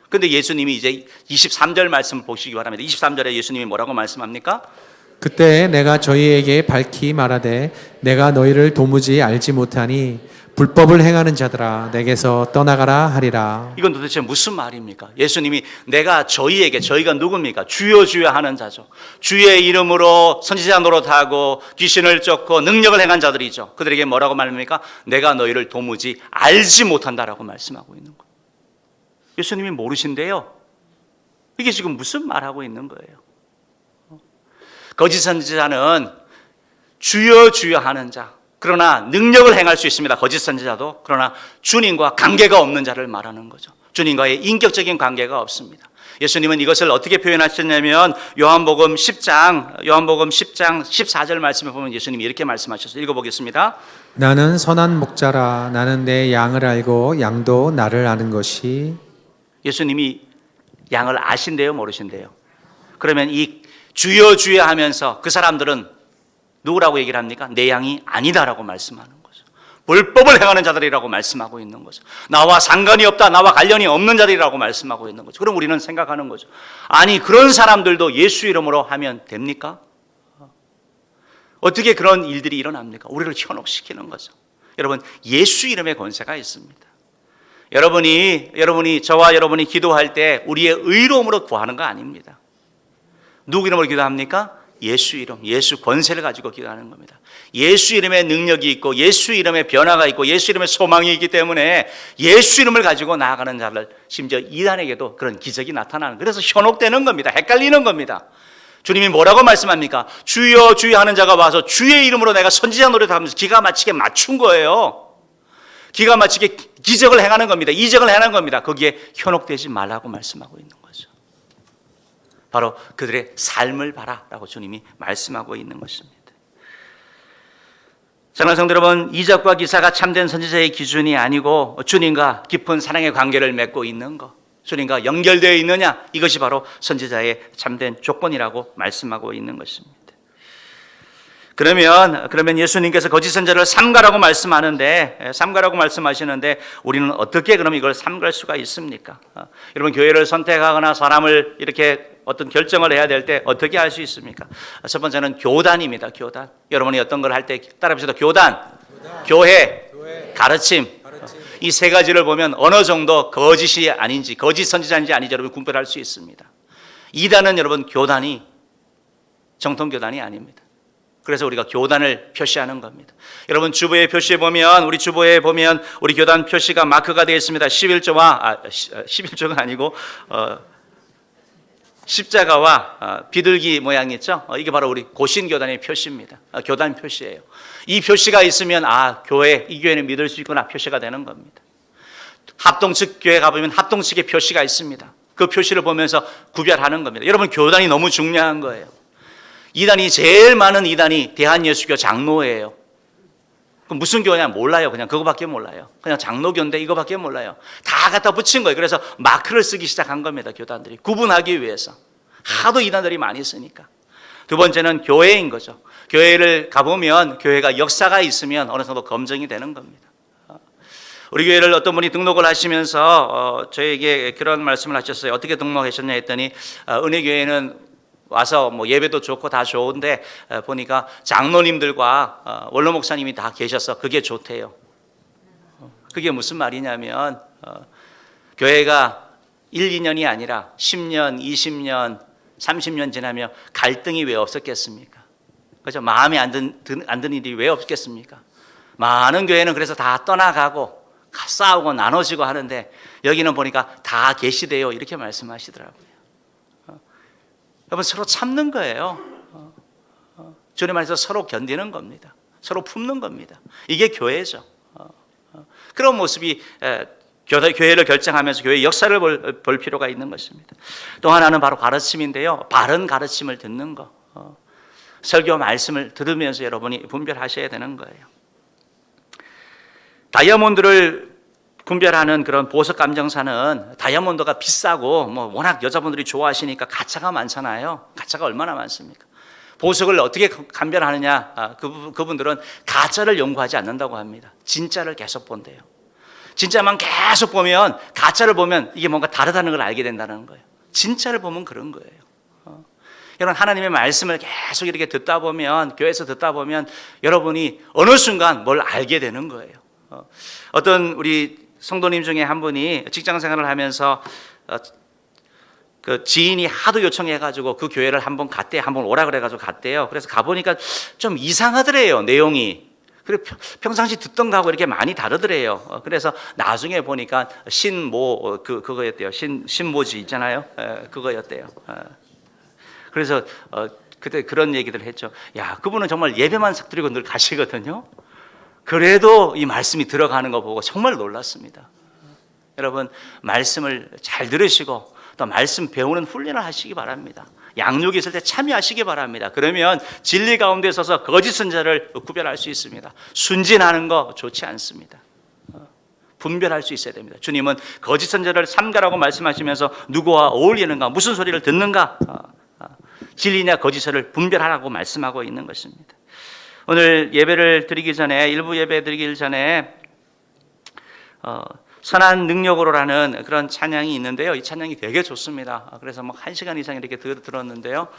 그런데 예수님이 이제 23절 말씀 보시기 바랍니다. 23절에 예수님이 뭐라고 말씀합니까? 그때 내가 저희에게 밝히 말하되 내가 너희를 도무지 알지 못하니 불법을 행하는 자들아 내게서 떠나가라 하리라. 이건 도대체 무슨 말입니까? 예수님이 내가 저희에게, 저희가 누굽니까? 주여 주여 하는 자죠. 주의 이름으로 선지자 노릇하고 귀신을 쫓고 능력을 행한 자들이죠. 그들에게 뭐라고 말합니까? 내가 너희를 도무지 알지 못한다라고 말씀하고 있는 거예요. 예수님이 모르신대요. 이게 지금 무슨 말하고 있는 거예요? 거짓 선지자는 주여 주여 하는 자, 그러나 능력을 행할 수 있습니다. 거짓 선지자도. 그러나 주님과 관계가 없는 자를 말하는 거죠. 주님과의 인격적인 관계가 없습니다. 예수님은 이것을 어떻게 표현하셨냐면 요한복음 10장 14절 말씀에 보면 예수님이 이렇게 말씀하셨어요. 읽어보겠습니다. 나는 선한 목자라 나는 내 양을 알고 양도 나를 아는 것이. 예수님이 양을 아신대요, 모르신대요? 그러면 이 주여 주여 하면서 그 사람들은 누구라고 얘기를 합니까? 내 양이 아니다라고 말씀하는 거죠. 불법을 행하는 자들이라고 말씀하고 있는 거죠. 나와 상관이 없다, 나와 관련이 없는 자들이라고 말씀하고 있는 거죠. 그럼 우리는 생각하는 거죠. 아니 그런 사람들도 예수 이름으로 하면 됩니까? 어떻게 그런 일들이 일어납니까? 우리를 현혹시키는 거죠. 여러분 예수 이름의 권세가 있습니다. 여러분이 저와 여러분이 기도할 때 우리의 의로움으로 구하는 거 아닙니다. 누구 이름으로 기도합니까? 예수 이름, 예수 권세를 가지고 기도하는 겁니다. 예수 이름의 능력이 있고 예수 이름의 변화가 있고 예수 이름의 소망이 있기 때문에 예수 이름을 가지고 나아가는 자를 심지어 이단에게도 그런 기적이 나타나는, 그래서 현혹되는 겁니다. 헷갈리는 겁니다. 주님이 뭐라고 말씀합니까? 주여 주여 하는 자가 와서 주의 이름으로 내가 선지자 노릇하면서 기가 막히게 맞춘 거예요. 기가 막히게 기적을 행하는 겁니다. 이적을 행하는 겁니다. 거기에 현혹되지 말라고 말씀하고 있는 거죠. 바로 그들의 삶을 봐라라고 주님이 말씀하고 있는 것입니다. 사랑하는 성도 여러분, 이적과 기사가 참된 선지자의 기준이 아니고 주님과 깊은 사랑의 관계를 맺고 있는 것, 주님과 연결되어 있느냐, 이것이 바로 선지자의 참된 조건이라고 말씀하고 있는 것입니다. 그러면 예수님께서 거짓 선지자를 삼가라고 말씀하시는데 우리는 어떻게 그럼 이걸 삼갈 수가 있습니까? 여러분 교회를 선택하거나 사람을 이렇게 어떤 결정을 해야 될 때 어떻게 할 수 있습니까? 첫 번째는 교단입니다. 교단. 여러분이 어떤 걸 할 때 따라합시다. 교단, 교회, 가르침. 이 세 가지를 보면 어느 정도 거짓이 아닌지, 거짓 선지자인지 아닌지 여러분 분별할 수 있습니다. 이단은 여러분 교단이 정통 교단이 아닙니다. 그래서 우리가 교단을 표시하는 겁니다. 여러분 주보의 표시에 보면 우리 주보에 보면 우리 교단 표시가 마크가 되어 있습니다. 11조가 아니고 십자가와 비둘기 모양이 있죠. 이게 바로 우리 고신교단의 표시입니다. 교단 표시예요. 이 표시가 있으면 교회, 이 교회는 믿을 수 있구나 표시가 되는 겁니다. 합동측 교회 가보면 합동측의 표시가 있습니다. 그 표시를 보면서 구별하는 겁니다. 여러분 교단이 너무 중요한 거예요. 이단이 제일 많은 이단이 대한예수교 장로예요. 그럼 무슨 교냐 몰라요. 그냥 그거밖에 몰라요. 그냥 장로교인데 이거밖에 몰라요. 다 갖다 붙인 거예요. 그래서 마크를 쓰기 시작한 겁니다. 교단들이 구분하기 위해서. 하도 이단들이 많이 쓰니까. 두 번째는 교회인 거죠. 교회를 가보면 교회가 역사가 있으면 어느 정도 검증이 되는 겁니다. 우리 교회를 어떤 분이 등록을 하시면서 저에게 그런 말씀을 하셨어요. 어떻게 등록하셨냐 했더니 은혜교회는 와서 뭐 예배도 좋고 다 좋은데 보니까 장로님들과 원로 목사님이 다 계셔서 그게 좋대요. 그게 무슨 말이냐면 교회가 1, 2년이 아니라 10년, 20년, 30년 지나면 갈등이 왜 없었겠습니까? 그죠? 마음에 안 드는 일이 왜 없겠습니까? 많은 교회는 그래서 다 떠나가고 싸우고 나눠지고 하는데 여기는 보니까 다 계시대요. 이렇게 말씀하시더라고요. 여러분 서로 참는 거예요. 주님 안에서 서로 견디는 겁니다. 서로 품는 겁니다. 이게 교회죠. 그런 모습이 교회를 결정하면서 교회의 역사를 볼 필요가 있는 것입니다. 또 하나는 바로 가르침인데요. 바른 가르침을 듣는 거. 설교 말씀을 들으면서 여러분이 분별하셔야 되는 거예요. 다이아몬드를 분별하는 그런 보석 감정사는 다이아몬드가 비싸고 뭐 워낙 여자분들이 좋아하시니까 가짜가 많잖아요. 가짜가 얼마나 많습니까? 보석을 어떻게 감별하느냐? 그분들은 가짜를 연구하지 않는다고 합니다. 진짜를 계속 본대요. 진짜만 계속 보면 가짜를 보면 이게 뭔가 다르다는 걸 알게 된다는 거예요. 진짜를 보면 그런 거예요. 여러분 하나님의 말씀을 계속 이렇게 듣다 보면 교회에서 듣다 보면 여러분이 어느 순간 뭘 알게 되는 거예요. 어떤 우리 성도님 중에 한 분이 직장 생활을 하면서 그 지인이 하도 요청해가지고 그 교회를 한번 갔대요. 한번 오라 그래가지고 갔대요. 그래서 가보니까 좀 이상하더래요. 내용이. 그리고 평상시 듣던 거하고 이렇게 많이 다르더래요. 그래서 나중에 보니까 신모 그거였대요. 신모지 있잖아요. 그거였대요. 그래서 그때 그런 얘기들 했죠. 야, 그분은 정말 예배만 싹 드리고 늘 가시거든요. 그래도 이 말씀이 들어가는 거 보고 정말 놀랐습니다. 여러분 말씀을 잘 들으시고 또 말씀 배우는 훈련을 하시기 바랍니다. 양육이 있을 때 참여하시기 바랍니다. 그러면 진리 가운데 서서 거짓 선자를 구별할 수 있습니다. 순진하는 거 좋지 않습니다. 분별할 수 있어야 됩니다. 주님은 거짓 선자를 삼가라고 말씀하시면서 누구와 어울리는가 무슨 소리를 듣는가 진리냐 거짓을 분별하라고 말씀하고 있는 것입니다. 오늘 예배를 드리기 전에 일부 예배 드리기 전에 선한 능력으로라는 그런 찬양이 있는데요. 이 찬양이 되게 좋습니다. 그래서 뭐 1시간 이상 이렇게 들었는데요.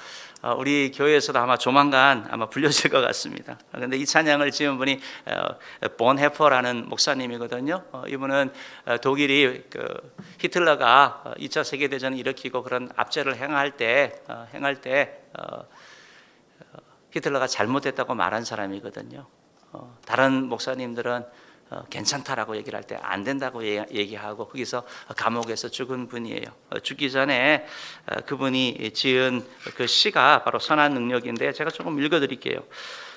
우리 교회에서도 아마 조만간 아마 불려질 것 같습니다. 그런데 이 찬양을 지은 분이 본헤퍼라는 목사님이거든요. 이분은 독일이 히틀러가 2차 세계대전을 일으키고 그런 압제를 행할 때 히틀러가 잘못했다고 말한 사람이거든요. 다른 목사님들은 괜찮다라고 얘기를 할 때 안 된다고 얘기하고 거기서 감옥에서 죽은 분이에요. 죽기 전에 그분이 지은 그 시가 바로 선한 능력인데 제가 조금 읽어드릴게요.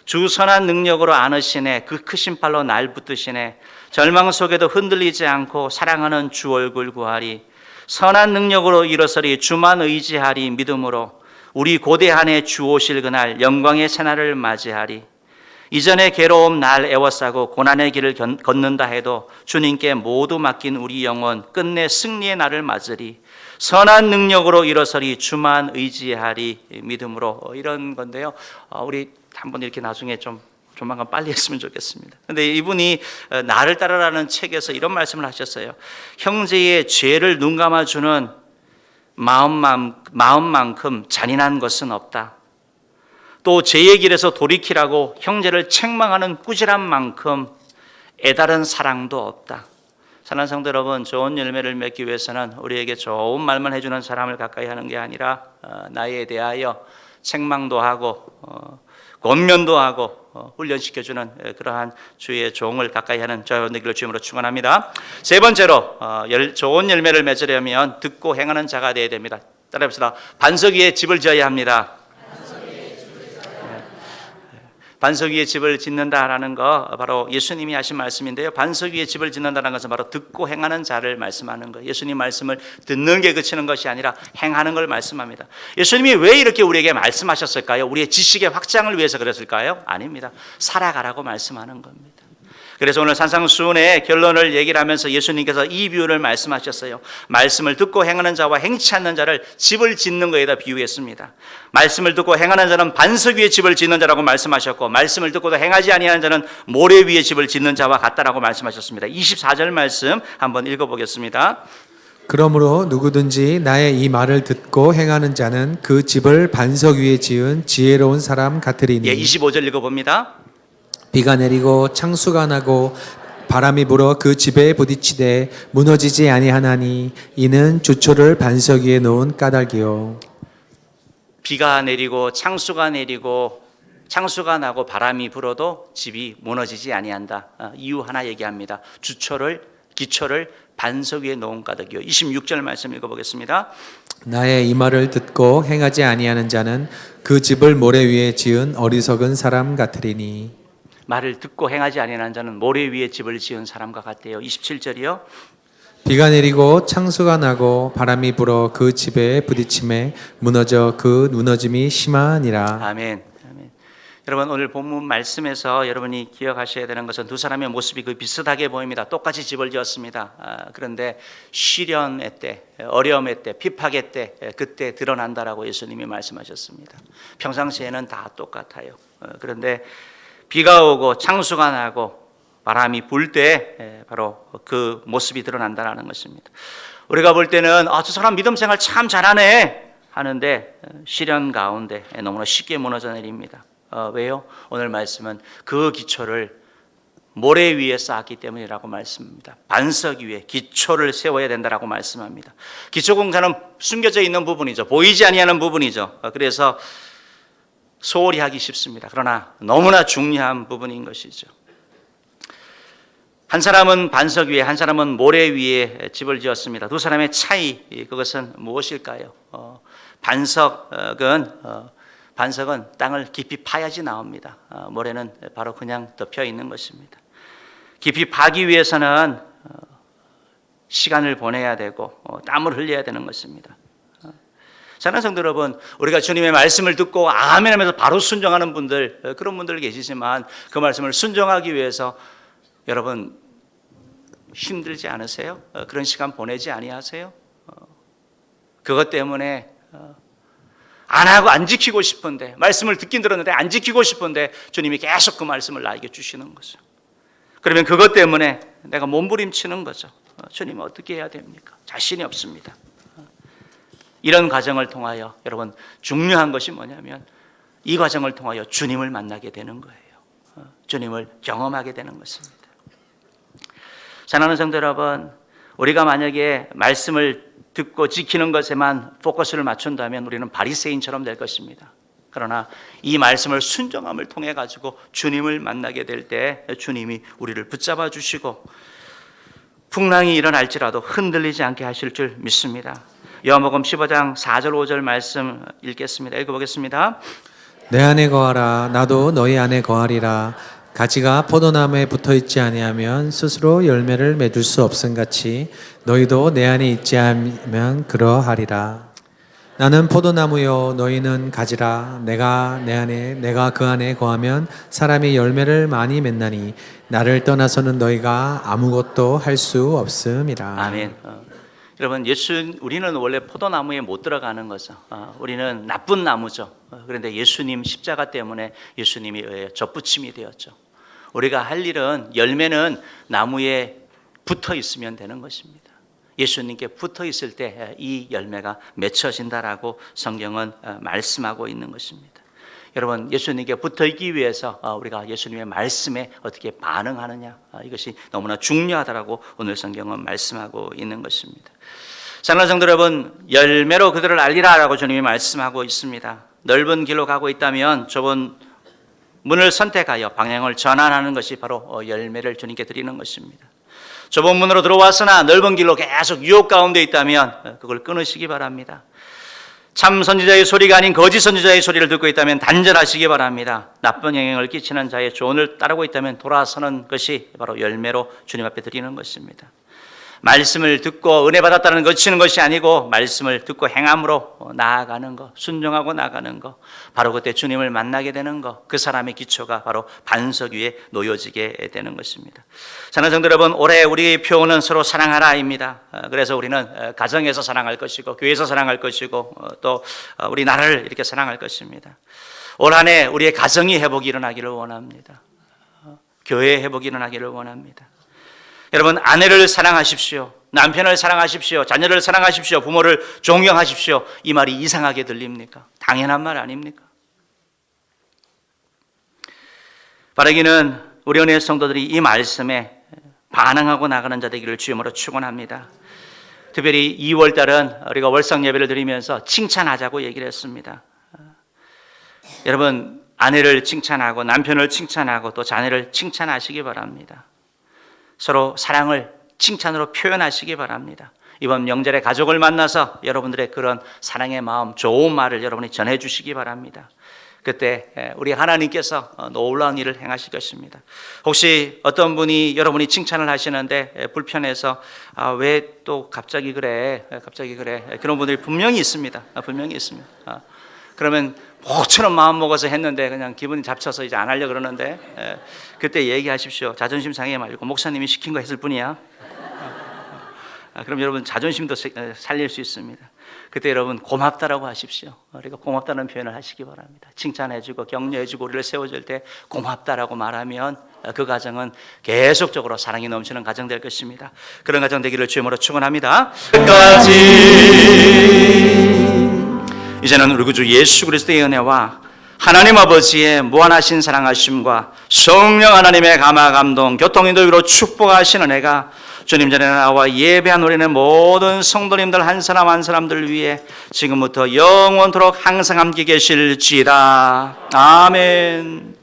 주 선한 능력으로 안으시네 그 크신 팔로 날 붙드시네 절망 속에도 흔들리지 않고 사랑하는 주 얼굴 구하리 선한 능력으로 일어서리 주만 의지하리 믿음으로 우리 고대한에 주 오실 그날 영광의 새날을 맞이하리 이전의 괴로움 날 애워싸고 고난의 길을 걷는다 해도 주님께 모두 맡긴 우리 영혼 끝내 승리의 날을 맞으리 선한 능력으로 일어서리 주만 의지하리 믿음으로 이런 건데요. 우리 한번 이렇게 나중에 좀 조만간 빨리 했으면 좋겠습니다. 그런데 이분이 나를 따르라는 책에서 이런 말씀을 하셨어요. 형제의 죄를 눈감아주는 마음만큼 잔인한 것은 없다. 또 죄의 길에서 돌이키라고 형제를 책망하는 꾸지람 만큼 애다른 사랑도 없다. 사랑하는 성도 여러분, 좋은 열매를 맺기 위해서는 우리에게 좋은 말만 해주는 사람을 가까이 하는 게 아니라 나에 대하여 책망도 하고 권면도 하고 훈련시켜주는 그러한 주의 종을 가까이 하는 저와 여러분 되기를 주님으로 축원합니다. 세 번째로 좋은 열매를 맺으려면 듣고 행하는 자가 되어야 됩니다. 따라해봅시다. 반석 위에 집을 지어야 합니다. 반석 위에 집을 짓는다라는 거 바로 예수님이 하신 말씀인데요. 반석 위에 집을 짓는다는 것은 바로 듣고 행하는 자를 말씀하는 거예요. 예수님 말씀을 듣는 게 그치는 것이 아니라 행하는 걸 말씀합니다. 예수님이 왜 이렇게 우리에게 말씀하셨을까요? 우리의 지식의 확장을 위해서 그랬을까요? 아닙니다. 살아가라고 말씀하는 겁니다. 그래서 오늘 산상수훈의 결론을 얘기를 하면서 예수님께서 이 비유를 말씀하셨어요. 말씀을 듣고 행하는 자와 행치 않는 자를 집을 짓는 것에다 비유했습니다. 말씀을 듣고 행하는 자는 반석 위에 집을 짓는 자라고 말씀하셨고, 말씀을 듣고도 행하지 아니하는 자는 모래 위에 집을 짓는 자와 같다라고 말씀하셨습니다. 24절 말씀 한번 읽어보겠습니다. 그러므로 누구든지 나의 이 말을 듣고 행하는 자는 그 집을 반석 위에 지은 지혜로운 사람 같으리니. 25절 읽어봅니다. 비가 내리고 창수가 나고 바람이 불어 그 집에 부딪히되 무너지지 아니하나니 이는 주초를 반석 위에 놓은 까닭이요. 비가 내리고 창수가 나고 바람이 불어도 집이 무너지지 아니한다. 이유 하나 얘기합니다. 기초를 반석 위에 놓은 까닭이요. 26절 말씀 읽어보겠습니다. 나의 이 말을 듣고 행하지 아니하는 자는 그 집을 모래 위에 지은 어리석은 사람 같으리니. 말을 듣고 행하지 아니하는 자는 모래 위에 집을 지은 사람과 같대요. 27절이요. 비가 내리고 창수가 나고 바람이 불어 그 집에 부딪힘에 무너져 그 무너짐이 심하니라. 아멘. 여러분 오늘 본문 말씀에서 여러분이 기억하셔야 되는 것은 두 사람의 모습이 비슷하게 보입니다. 똑같이 집을 지었습니다. 그런데 시련의 때, 어려움의 때, 핍박의 때, 그때 드러난다라고 예수님이 말씀하셨습니다. 평상시에는 다 똑같아요. 그런데 비가 오고 창수가 나고 바람이 불 때 바로 그 모습이 드러난다는 것입니다. 우리가 볼 때는 저 사람 믿음 생활 참 잘하네 하는데 시련 가운데 너무나 쉽게 무너져 내립니다. 왜요? 오늘 말씀은 그 기초를 모래 위에 쌓았기 때문이라고 말씀합니다. 반석 위에 기초를 세워야 된다라고 말씀합니다. 기초 공사는 숨겨져 있는 부분이죠. 보이지 아니하는 부분이죠. 그래서 소홀히 하기 쉽습니다. 그러나 너무나 중요한 부분인 것이죠. 한 사람은 반석 위에, 한 사람은 모래 위에 집을 지었습니다. 두 사람의 차이, 그것은 무엇일까요? 반석은 땅을 깊이 파야지 나옵니다. 모래는 바로 그냥 덮여 있는 것입니다. 깊이 파기 위해서는 시간을 보내야 되고 땀을 흘려야 되는 것입니다. 사랑하는 성도 여러분, 우리가 주님의 말씀을 듣고 아멘 하면서 바로 순종하는 분들, 그런 분들 계시지만 그 말씀을 순종하기 위해서 여러분 힘들지 않으세요? 그런 시간 보내지 아니하세요? 그것 때문에 안 하고 안 지키고 싶은데, 말씀을 듣긴 들었는데 안 지키고 싶은데 주님이 계속 그 말씀을 나에게 주시는 거죠. 그러면 그것 때문에 내가 몸부림치는 거죠. 주님 어떻게 해야 됩니까? 자신이 없습니다. 이런 과정을 통하여 여러분 중요한 것이 뭐냐면 이 과정을 통하여 주님을 만나게 되는 거예요. 주님을 경험하게 되는 것입니다. 사랑하는 성도 여러분, 우리가 만약에 말씀을 듣고 지키는 것에만 포커스를 맞춘다면 우리는 바리새인처럼 될 것입니다. 그러나 이 말씀을 순종함을 통해 가지고 주님을 만나게 될 때 주님이 우리를 붙잡아 주시고 풍랑이 일어날지라도 흔들리지 않게 하실 줄 믿습니다. 요한복음 15장 4절 5절 말씀 읽겠습니다. 읽어보겠습니다. 내 안에 거하라 나도 너희 안에 거하리라. 가지가 포도나무에 붙어있지 아니하면 스스로 열매를 맺을 수 없음같이 너희도 내 안에 있지 않으면 그러하리라. 나는 포도나무요 너희는 가지라. 내가 내 안에 내가 그 안에 거하면 사람이 열매를 많이 맺나니 나를 떠나서는 너희가 아무것도 할 수 없음이라. 아멘. 여러분 우리는 원래 포도나무에 못 들어가는 거죠. 우리는 나쁜 나무죠. 그런데 예수님 십자가 때문에 예수님이 접붙임이 되었죠. 우리가 할 일은 열매는 나무에 붙어 있으면 되는 것입니다. 예수님께 붙어 있을 때 이 열매가 맺혀진다라고 성경은 말씀하고 있는 것입니다. 여러분 예수님께 붙어 있기 위해서 우리가 예수님의 말씀에 어떻게 반응하느냐, 이것이 너무나 중요하다라고 오늘 성경은 말씀하고 있는 것입니다. 사랑하는 성도 여러분, 열매로 그들을 알리라라고 주님이 말씀하고 있습니다. 넓은 길로 가고 있다면 좁은 문을 선택하여 방향을 전환하는 것이 바로 열매를 주님께 드리는 것입니다. 좁은 문으로 들어왔으나 넓은 길로 계속 유혹 가운데 있다면 그걸 끊으시기 바랍니다. 참 선지자의 소리가 아닌 거짓 선지자의 소리를 듣고 있다면 단절하시기 바랍니다. 나쁜 영향을 끼치는 자의 조언을 따르고 있다면 돌아서는 것이 바로 열매로 주님 앞에 드리는 것입니다. 말씀을 듣고 은혜 받았다는 것 치는 것이 아니고 말씀을 듣고 행함으로 나아가는 것, 순종하고 나가는 것, 바로 그때 주님을 만나게 되는 것, 그 사람의 기초가 바로 반석 위에 놓여지게 되는 것입니다. 사랑하는 성도 여러분, 올해 우리의 표어는 서로 사랑하라입니다. 그래서 우리는 가정에서 사랑할 것이고 교회에서 사랑할 것이고 또 우리 나라를 이렇게 사랑할 것입니다. 올 한 해 우리의 가정이 회복이 일어나기를 원합니다. 교회의 회복이 일어나기를 원합니다. 여러분, 아내를 사랑하십시오. 남편을 사랑하십시오. 자녀를 사랑하십시오. 부모를 존경하십시오. 이 말이 이상하게 들립니까? 당연한 말 아닙니까? 바라기는 우리 은혜의 성도들이 이 말씀에 반응하고 나가는 자 되기를 주님으로 축원합니다. 특별히 2월 달은 우리가 월상 예배를 드리면서 칭찬하자고 얘기를 했습니다. 여러분, 아내를 칭찬하고 남편을 칭찬하고 또 자녀를 칭찬하시기 바랍니다. 서로 사랑을 칭찬으로 표현하시기 바랍니다. 이번 명절에 가족을 만나서 여러분들의 그런 사랑의 마음, 좋은 말을 여러분이 전해주시기 바랍니다. 그때 우리 하나님께서 놀라운 일을 행하실 것입니다. 혹시 어떤 분이 여러분이 칭찬을 하시는데 불편해서 왜 또 갑자기 그래 그런 분들이 분명히 있습니다. 분명히 있습니다. 그러면 모처럼 마음 먹어서 했는데 그냥 기분이 잡쳐서 이제 안 하려고 그러는데 그때 얘기하십시오. 자존심 상해 말고 목사님이 시킨 거 했을 뿐이야. 그럼 여러분 자존심도 살릴 수 있습니다. 그때 여러분 고맙다라고 하십시오. 우리가 고맙다는 표현을 하시기 바랍니다. 칭찬해주고 격려해주고 우리를 세워줄 때 고맙다라고 말하면 그 가정은 계속적으로 사랑이 넘치는 가정 될 것입니다. 그런 가정 되기를 주님으로 축원합니다. 끝까지 이제는 우리 구주 예수 그리스도의 은혜와 하나님 아버지의 무한하신 사랑하심과 성령 하나님의 감화 감동 교통인도위로 축복하신 은혜가 주님 전에 나와 예배한 우리는 모든 성도님들 한 사람 한 사람들 위해 지금부터 영원토록 항상 함께 계실지어다. 아멘.